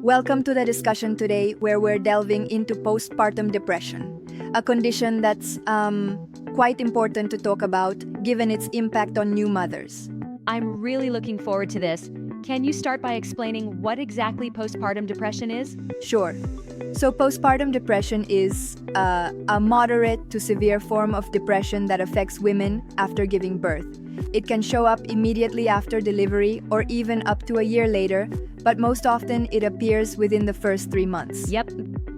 Welcome to the discussion today where we're delving into postpartum depression, a condition that's quite important to talk about given its impact on new mothers. I'm really looking forward to this. Can you start by explaining what exactly postpartum depression is? Sure. So, postpartum depression is a moderate to severe form of depression that affects women after giving birth. It can show up immediately after delivery or even up to a year later, but most often it appears within the first 3 months. Yep.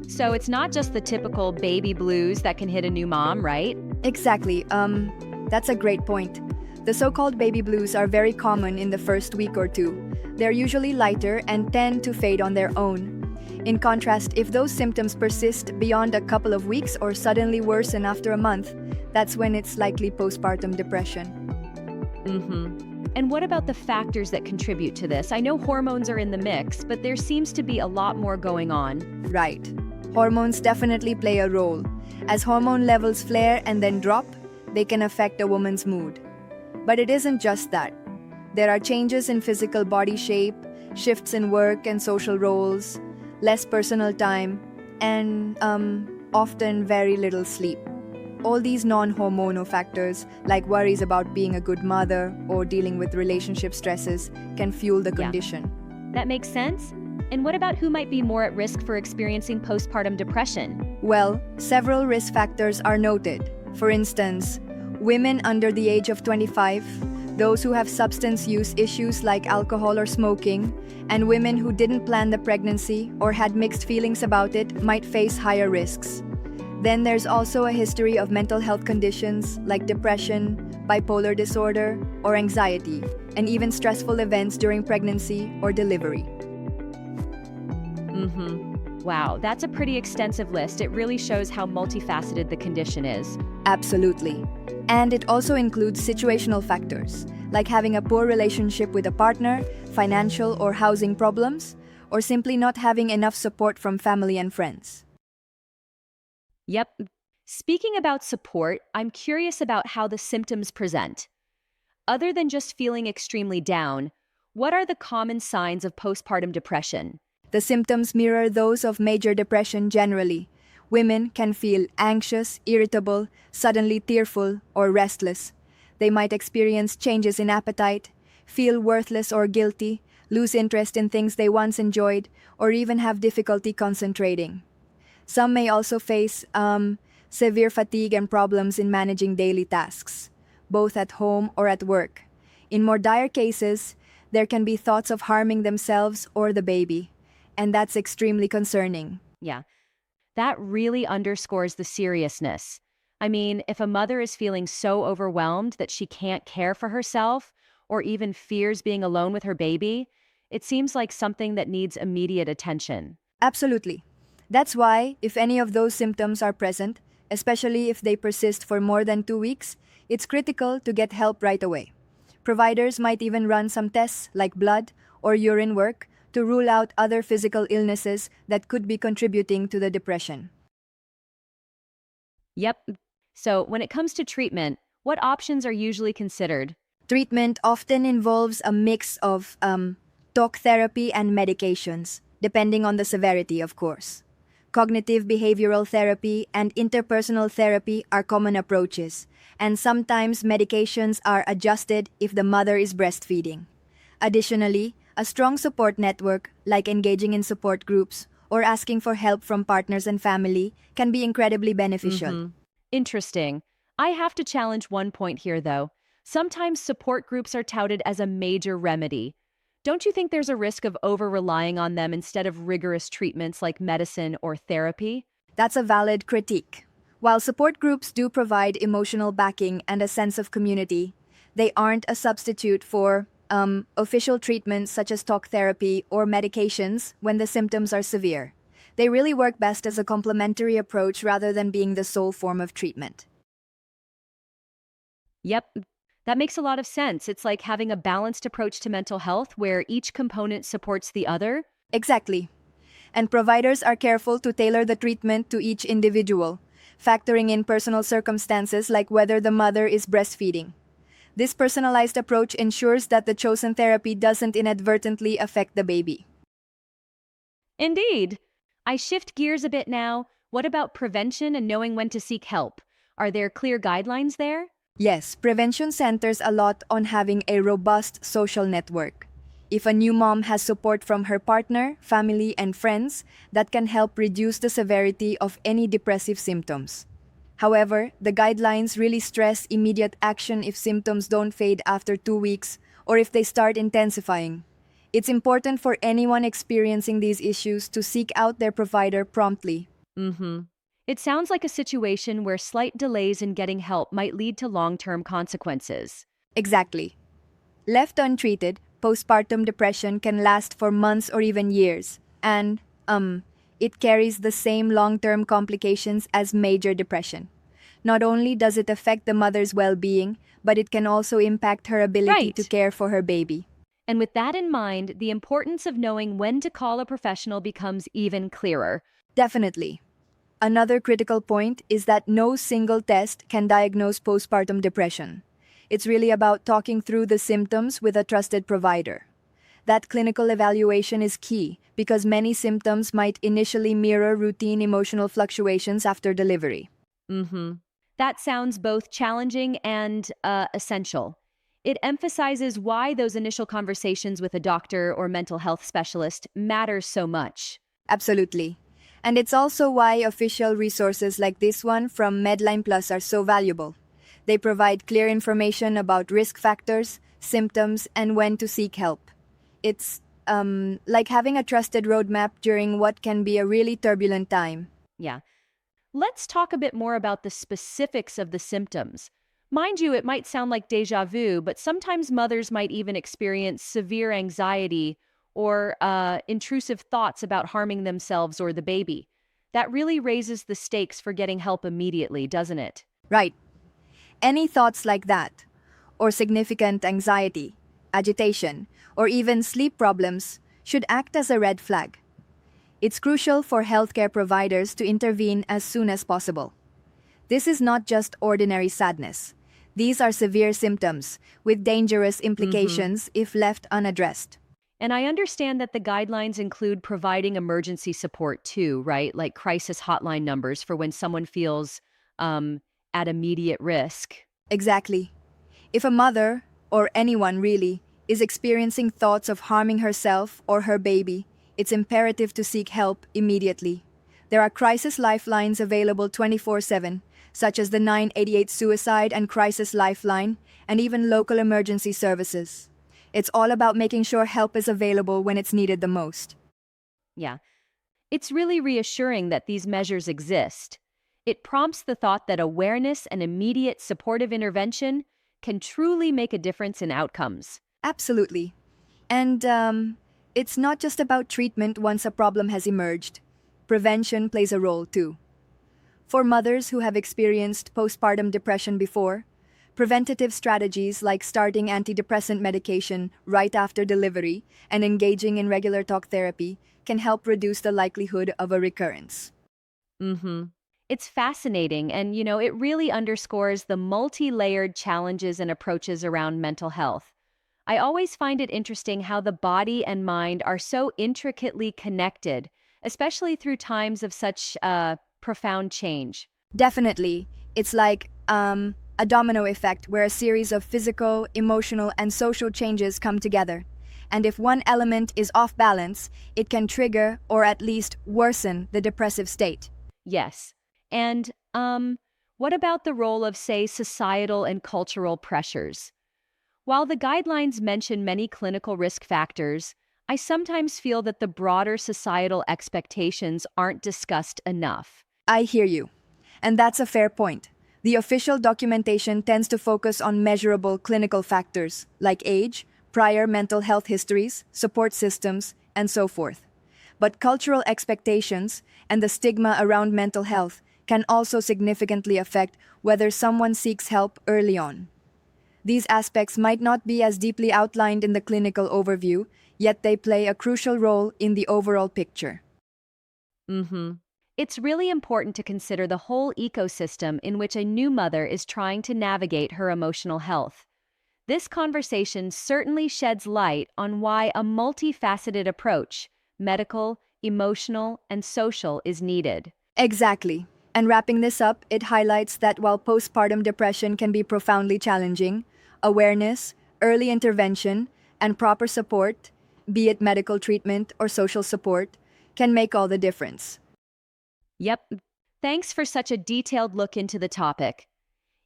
So it's not just the typical baby blues that can hit a new mom, right? Exactly. That's a great point. The so-called baby blues are very common in the first week or two. They're usually lighter and tend to fade on their own. In contrast, if those symptoms persist beyond a couple of weeks or suddenly worsen after a month, that's when it's likely postpartum depression. And what about the factors that contribute to this? I know hormones are in the mix, but there seems to be a lot more going on. Right. Hormones definitely play a role. As hormone levels flare and then drop, they can affect a woman's mood. But it isn't just that. There are changes in physical body shape, shifts in work and social roles, less personal time, and often very little sleep. All these non-hormonal factors, like worries about being a good mother or dealing with relationship stresses, can fuel the condition. That makes sense. And what about who might be more at risk for experiencing postpartum depression? Well, several risk factors are noted. For instance, women under the age of 25, those who have substance use issues like alcohol or smoking, and women who didn't plan the pregnancy or had mixed feelings about it might face higher risks. Then there's also a history of mental health conditions like depression, bipolar disorder, or anxiety, and even stressful events during pregnancy or delivery. Wow, that's a pretty extensive list. It really shows how multifaceted the condition is. Absolutely. And it also includes situational factors, like having a poor relationship with a partner, financial or housing problems, or simply not having enough support from family and friends. Yep. Speaking about support, I'm curious about how the symptoms present. Other than just feeling extremely down, what are the common signs of postpartum depression? The symptoms mirror those of major depression generally. Women can feel anxious, irritable, suddenly tearful, or restless. They might experience changes in appetite, feel worthless or guilty, lose interest in things they once enjoyed, or even have difficulty concentrating. Some may also face severe fatigue and problems in managing daily tasks, both at home or at work. In more dire cases, there can be thoughts of harming themselves or the baby, and that's extremely concerning. Yeah, that really underscores the seriousness. I mean, if a mother is feeling so overwhelmed that she can't care for herself or even fears being alone with her baby, it seems like something that needs immediate attention. Absolutely. That's why, if any of those symptoms are present, especially if they persist for more than 2 weeks, it's critical to get help right away. Providers might even run some tests like blood or urine work to rule out other physical illnesses that could be contributing to the depression. Yep. So when it comes to treatment, what options are usually considered? Treatment often involves a mix of talk therapy and medications, depending on the severity, of course. Cognitive behavioral therapy and interpersonal therapy are common approaches, and sometimes medications are adjusted if the mother is breastfeeding. Additionally, a strong support network, like engaging in support groups or asking for help from partners and family, can be incredibly beneficial. Interesting. I have to challenge one point here, though. Sometimes support groups are touted as a major remedy. Don't you think there's a risk of over-relying on them instead of rigorous treatments like medicine or therapy? That's a valid critique. While support groups do provide emotional backing and a sense of community, they aren't a substitute for official treatments such as talk therapy or medications when the symptoms are severe. They really work best as a complementary approach rather than being the sole form of treatment. Yep, that makes a lot of sense. It's like having a balanced approach to mental health where each component supports the other. Exactly. And providers are careful to tailor the treatment to each individual, factoring in personal circumstances like whether the mother is breastfeeding. This personalized approach ensures that the chosen therapy doesn't inadvertently affect the baby. Indeed. I shift gears a bit now. What about prevention and knowing when to seek help? Are there clear guidelines there? Yes, prevention centers a lot on having a robust social network. If a new mom has support from her partner, family, and friends, that can help reduce the severity of any depressive symptoms. However, the guidelines really stress immediate action if symptoms don't fade after 2 weeks or if they start intensifying. It's important for anyone experiencing these issues to seek out their provider promptly. Mm-hmm. It sounds like a situation where slight delays in getting help might lead to long-term consequences. Exactly. Left untreated, postpartum depression can last for months or even years, and, it carries the same long term complications as major depression. Not only does it affect the mother's well being, but it can also impact her ability to Right. care for her baby. And with that in mind, the importance of knowing when to call a professional becomes even clearer. Definitely. Another critical point is that no single test can diagnose postpartum depression. It's really about talking through the symptoms with a trusted provider. That clinical evaluation is key because many symptoms might initially mirror routine emotional fluctuations after delivery. Mm-hmm. That sounds both challenging and essential. It emphasizes why those initial conversations with a doctor or mental health specialist matter so much. Absolutely. And it's also why official resources like this one from Medline Plus are so valuable. They provide clear information about risk factors, symptoms, and when to seek help. It's like having a trusted roadmap during what can be a really turbulent time. Yeah. Let's talk a bit more about the specifics of the symptoms. Mind you, it might sound like deja vu, but sometimes mothers might even experience severe anxiety or intrusive thoughts about harming themselves or the baby. That really raises the stakes for getting help immediately, doesn't it? Right. Any thoughts like that, or significant anxiety, agitation, or even sleep problems, should act as a red flag. It's crucial for healthcare providers to intervene as soon as possible. This is not just ordinary sadness. These are severe symptoms with dangerous Mm-hmm. implications if left unaddressed. And I understand that the guidelines include providing emergency support too, right? Like crisis hotline numbers for when someone feels um, at immediate risk. Exactly. If a mother, or anyone really, is experiencing thoughts of harming herself or her baby, it's imperative to seek help immediately. There are crisis lifelines available 24/7, such as the 988 Suicide and Crisis Lifeline, and even local emergency services. It's all about making sure help is available when it's needed the most. Yeah. It's really reassuring that these measures exist. It prompts the thought that awareness and immediate supportive intervention can truly make a difference in outcomes. Absolutely. And it's not just about treatment once a problem has emerged. Prevention plays a role too. For mothers who have experienced postpartum depression before, preventative strategies like starting antidepressant medication right after delivery and engaging in regular talk therapy can help reduce the likelihood of a recurrence. Mm-hmm. It's fascinating, and it really underscores the multi-layered challenges and approaches around mental health. I always find it interesting how the body and mind are so intricately connected, especially through times of such profound change. Definitely, it's like a domino effect where a series of physical, emotional, and social changes come together. And if one element is off balance, it can trigger or at least worsen the depressive state. Yes. And what about the role of, say, societal and cultural pressures? While the guidelines mention many clinical risk factors, I sometimes feel that the broader societal expectations aren't discussed enough. I hear you. And that's a fair point. The official documentation tends to focus on measurable clinical factors like age, prior mental health histories, support systems, and so forth. But cultural expectations and the stigma around mental health can also significantly affect whether someone seeks help early on. These aspects might not be as deeply outlined in the clinical overview, yet they play a crucial role in the overall picture. Mm-hmm. It's really important to consider the whole ecosystem in which a new mother is trying to navigate her emotional health. This conversation certainly sheds light on why a multifaceted approach, medical, emotional, and social is needed. Exactly. And wrapping this up, it highlights that while postpartum depression can be profoundly challenging, awareness, early intervention, and proper support, be it medical treatment or social support, can make all the difference. Yep. Thanks for such a detailed look into the topic.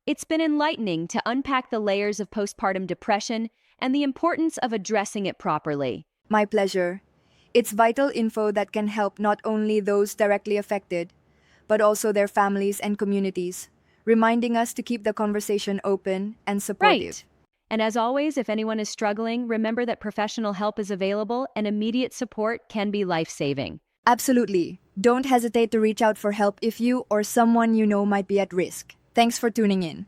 It's been enlightening to unpack the layers of postpartum depression and the importance of addressing it properly. My pleasure. It's vital info that can help not only those directly affected, but also their families and communities, reminding us to keep the conversation open and supportive. Right. And as always, if anyone is struggling, remember that professional help is available and immediate support can be life-saving. Absolutely. Don't hesitate to reach out for help if you or someone you know might be at risk. Thanks for tuning in.